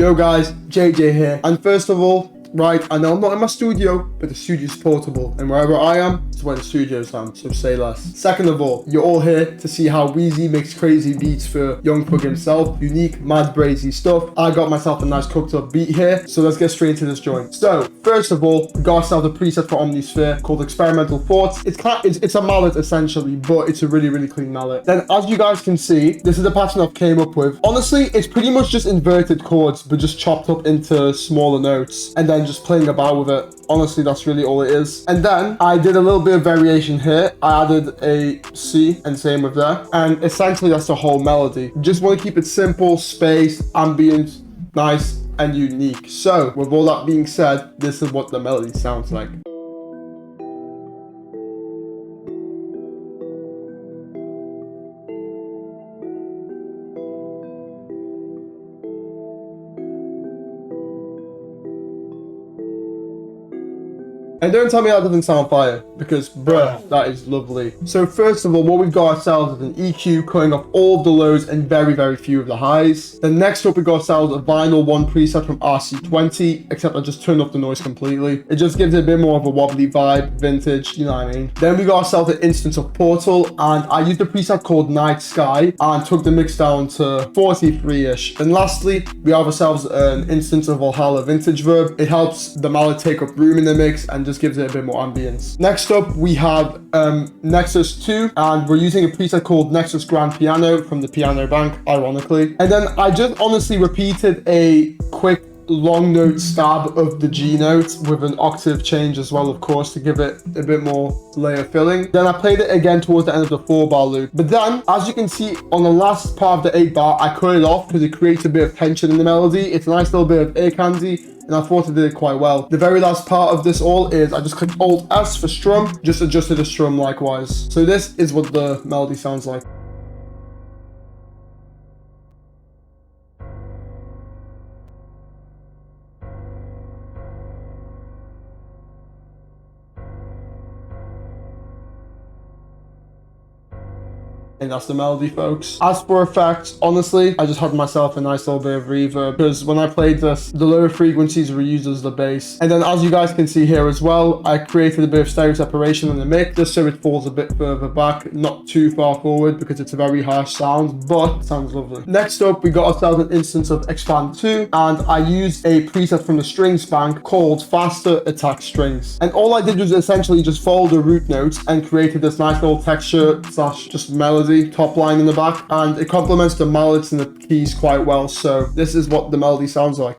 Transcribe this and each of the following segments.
Yo guys, JJ here, and first of all, right, I know I'm not in my studio, but the studio's portable, and wherever I am, is where the studio's am, so say less. Second of all, you're all here to see how Wheezy makes crazy beats for Young Pug himself, unique, mad, brazy stuff. I got myself a nice cooked up beat here, so let's get straight into this joint. So, first of all, we got ourselves a preset for Omnisphere called Experimental Thoughts. It's a mallet essentially, but it's a really clean mallet. Then, as you guys can see, this is the pattern I've came up with. Honestly, it's pretty much just inverted chords, but just chopped up into smaller notes, and then just playing about with it. Honestly, that's really all it is. And then I did a little bit of variation here. I added a C and same with that. And essentially that's the whole melody. Just want to keep it simple, spaced, ambient, nice and unique. So with all that being said, this is what the melody sounds like. And don't tell me that doesn't sound fire, because bruh, that is lovely. So first of all, what we've got ourselves is an EQ cutting off all of the lows and very few of the highs. Then next up we got ourselves a vinyl 1 preset from RC20, except I just turned off the noise completely. It just gives it a bit more of a wobbly vibe, vintage, you know what I mean. Then we got ourselves an instance of Portal, and I used a preset called Night Sky and took the mix down to 43-ish. Then lastly, we have ourselves an instance of Valhalla Vintage Verb. It helps the mallet take up room in the mix and just gives it a bit more ambience. Next up, we have Nexus 2, and we're using a preset called Nexus Grand Piano from the Piano Bank, ironically. And then I just honestly repeated a quick long note stab of the G note with an octave change as well, of course, to give it a bit more layer filling. Then I played it again towards the end of the 4-bar loop. But then, as you can see on the last part of the 8-bar, I cut it off because it creates a bit of tension in the melody. It's a nice little bit of ear candy, and I thought it did it quite well. The very last part of this all is I just clicked Alt S for strum, just adjusted the strum likewise. So this is what the melody sounds like. And that's the melody, folks. As for effects, honestly, I just had myself a nice little bit of reverb, because when I played this, the lower frequencies were used as the bass. And then as you guys can see here as well, I created a bit of stereo separation in the mix, just so it falls a bit further back, not too far forward, because it's a very harsh sound, but it sounds lovely. Next up, we got ourselves an instance of Expand 2, and I used a preset from the strings bank called Faster Attack Strings. And all I did was essentially just follow the root notes and created this nice little texture slash just melody top line in the back, and it complements the mallets and the keys quite well. So this is what the melody sounds like.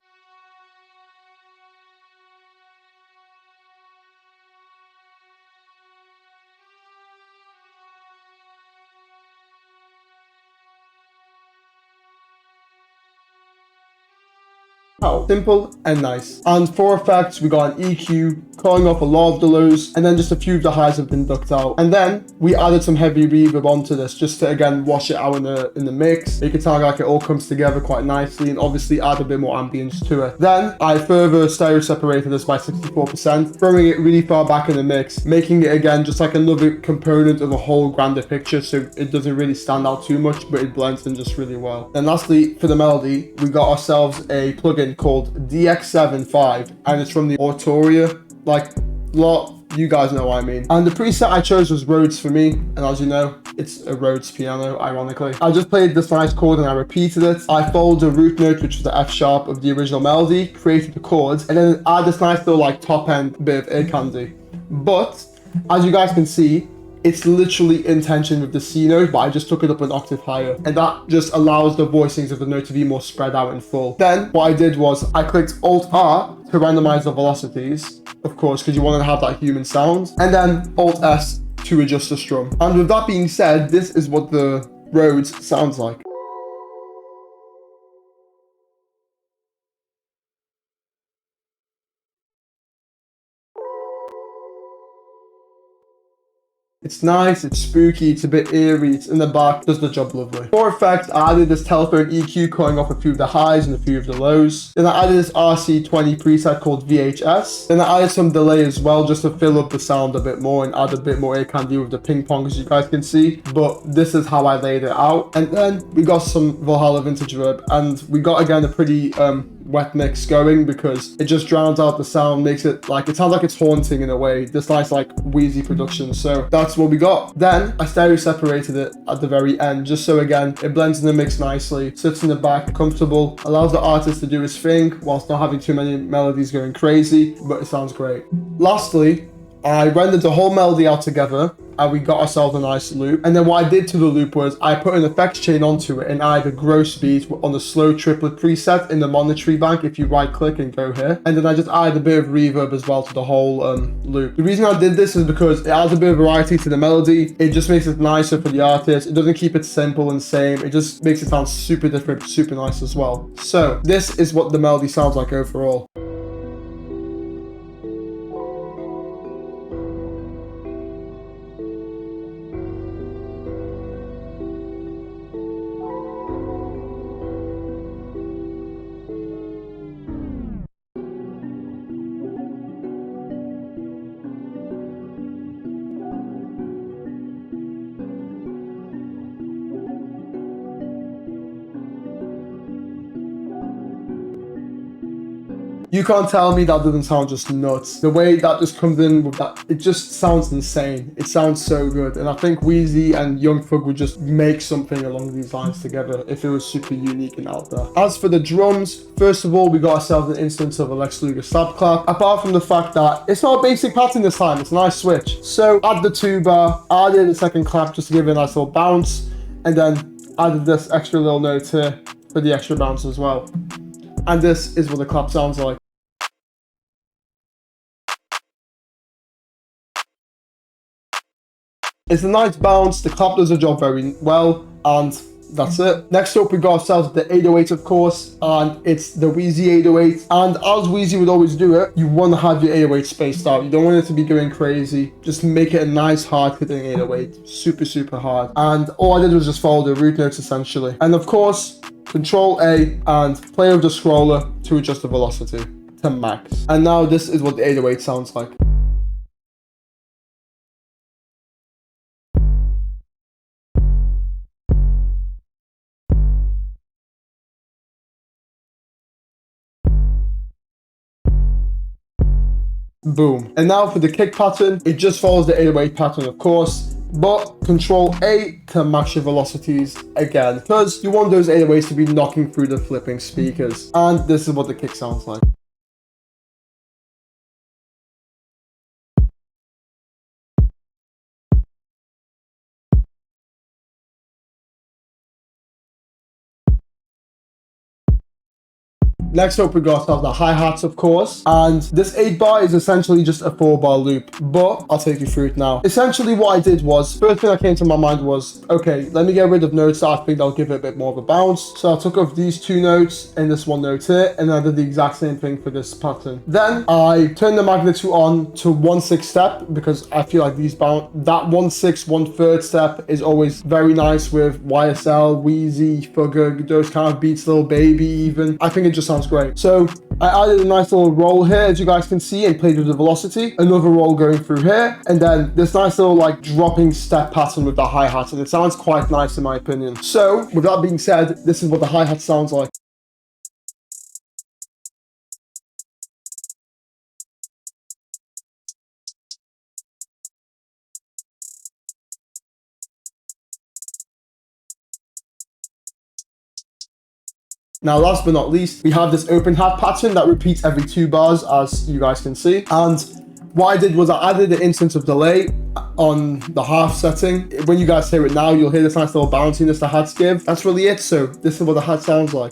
Oh, simple and nice. And for effects, we got an EQ, cutting off a lot of the lows, and then just a few of the highs have been ducked out. And then we added some heavy reverb onto this, just to again wash it out in the mix. You can tell like it all comes together quite nicely, and obviously add a bit more ambience to it. Then I further stereo separated this by 64%, throwing it really far back in the mix, making it again just like another component of a whole grander picture, so it doesn't really stand out too much, but it blends in just really well. And lastly, for the melody, we got ourselves a plugin called DX75, and it's from the Autoria, like you guys know what I mean. And the preset I chose was Rhodes for me, and as you know, it's a Rhodes piano, ironically. I just played this nice chord and I repeated it. I followed the root note, which was the F sharp of the original melody, created the chords, and then add this nice little like top end bit of ear candy. But as you guys can see, it's literally in tension with the C note, but I just took it up an octave higher, and that just allows the voicings of the note to be more spread out in full. Then what I did was I clicked Alt R to randomize the velocities, of course, because you want to have that human sound, and then Alt S to adjust the strum. And with that being said, this is what the Rhodes sounds like. It's nice, it's spooky, it's a bit eerie, it's in the back, does the job lovely. For effects, I added this telephone EQ cutting off a few of the highs and a few of the lows. Then I added this RC20 preset called VHS. Then I added some delay as well, just to fill up the sound a bit more and add a bit more ear candy with the ping pong, as you guys can see. But this is how I laid it out. And then we got some Valhalla Vintage Verb, and we got again a pretty wet mix going, because it just drowns out the sound, makes it like, it sounds like it's haunting in a way. This nice like Wheezy production. So that's what we got. Then I stereo separated it at the very end, just so again it blends in the mix nicely, sits in the back, comfortable, allows the artist to do his thing whilst not having too many melodies going crazy, but it sounds great. Lastly, I rendered the whole melody out together and we got ourselves a nice loop. And then what I did to the loop was I put an effects chain onto it and added gross beat on the slow triplet preset in the monetary bank if you right click and go here. And then I just added a bit of reverb as well to the whole loop. The reason I did this is because it adds a bit of variety to the melody. It just makes it nicer for the artist. It doesn't keep it simple and same. It just makes it sound super different, super nice as well. So this is what the melody sounds like overall. You can't tell me that doesn't sound just nuts. The way that just comes in with that, it just sounds insane. It sounds so good. And I think Wheezy and Young Thug would just make something along these lines together if it was super unique and out there. As for the drums, first of all, we got ourselves an instance of a Lex Luger slap clap. Apart from the fact that it's not a basic pattern this time, it's a nice switch. So add the tuba, added a second clap just to give it a nice little bounce, and then added this extra little note here for the extra bounce as well. And this is what the clap sounds like. It's a nice bounce, the clap does the job very well, and that's it. Next up, we got ourselves the 808, of course, and it's the Wheezy 808. And as Wheezy would always do it, you want to have your 808 spaced out. You don't want it to be going crazy. Just make it a nice, hard-hitting 808. Super, super hard. And all I did was just follow the root notes, essentially. And of course, Control A and play with the scroller to adjust the velocity to max. And now this is what the 808 sounds like. Boom. And now for the kick pattern, it just follows the 808 pattern, of course, but Control A to max your velocities again, because you want those 808s to be knocking through the flipping speakers. And this is what the kick sounds like. Next up, we got ourselves the hi-hats, of course, and this 8-bar is essentially just a 4-bar loop, but I'll take you through it now. Essentially, what I did was, first thing that came to my mind was, okay, let me get rid of notes that I think that'll give it a bit more of a bounce. So I took off these two notes and this one note here, and I did the exact same thing for this pattern. Then I turned the magnitude on to 1/6 step, because I feel like these bounce, that 1/6, 1/3 step is always very nice with YSL, Wheezy, Thugger, those kind of beats, Lil Baby even. I think it just sounds great. So I added a nice little roll here, as you guys can see, and played with the velocity. Another roll going through here, and then this nice little like dropping step pattern with the hi-hat, and it sounds quite nice in my opinion. So with that being said, this is what the hi-hat sounds like. Now, last but not least, we have this open hat pattern that repeats every 2 bars, as you guys can see. And what I did was I added an instance of delay on the half setting. When you guys hear it now, you'll hear this nice little bounciness the hats give. That's really it. So this is what the hat sounds like.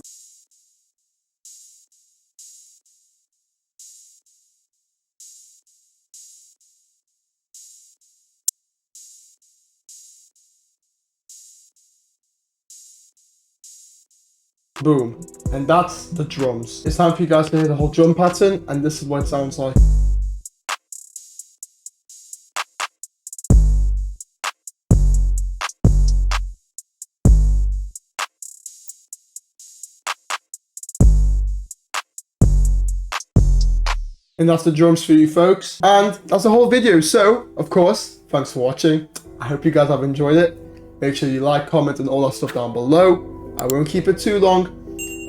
Boom. And that's the drums. It's time for you guys to hear the whole drum pattern, and this is what it sounds like. And that's the drums for you folks. And that's the whole video. So, of course, thanks for watching. I hope you guys have enjoyed it. Make sure you like, comment, and all that stuff down below. I won't keep it too long.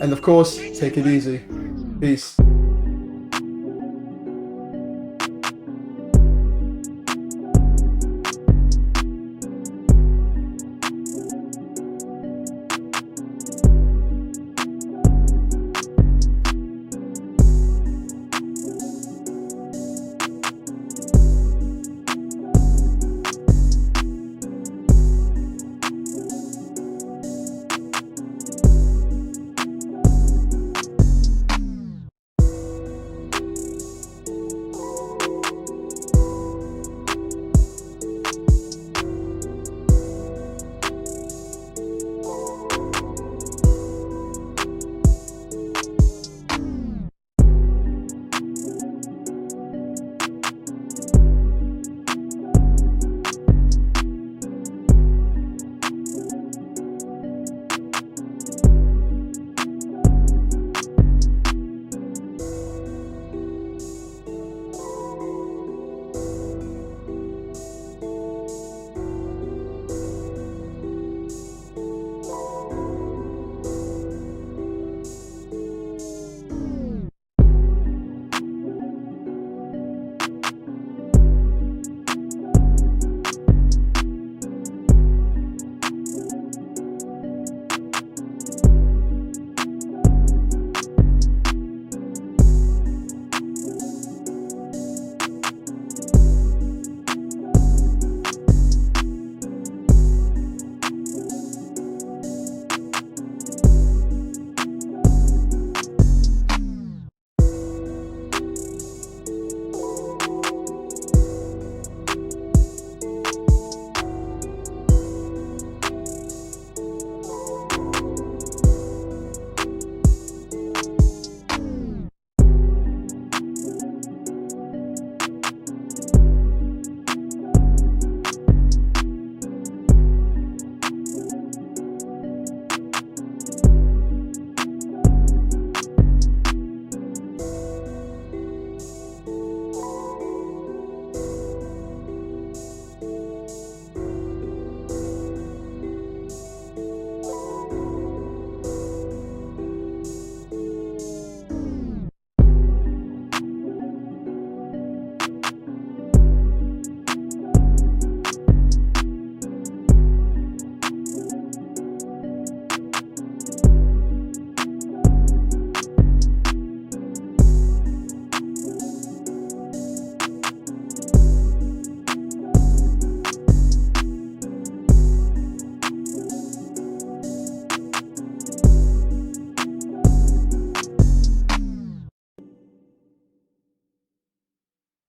And of course, take it easy. Peace.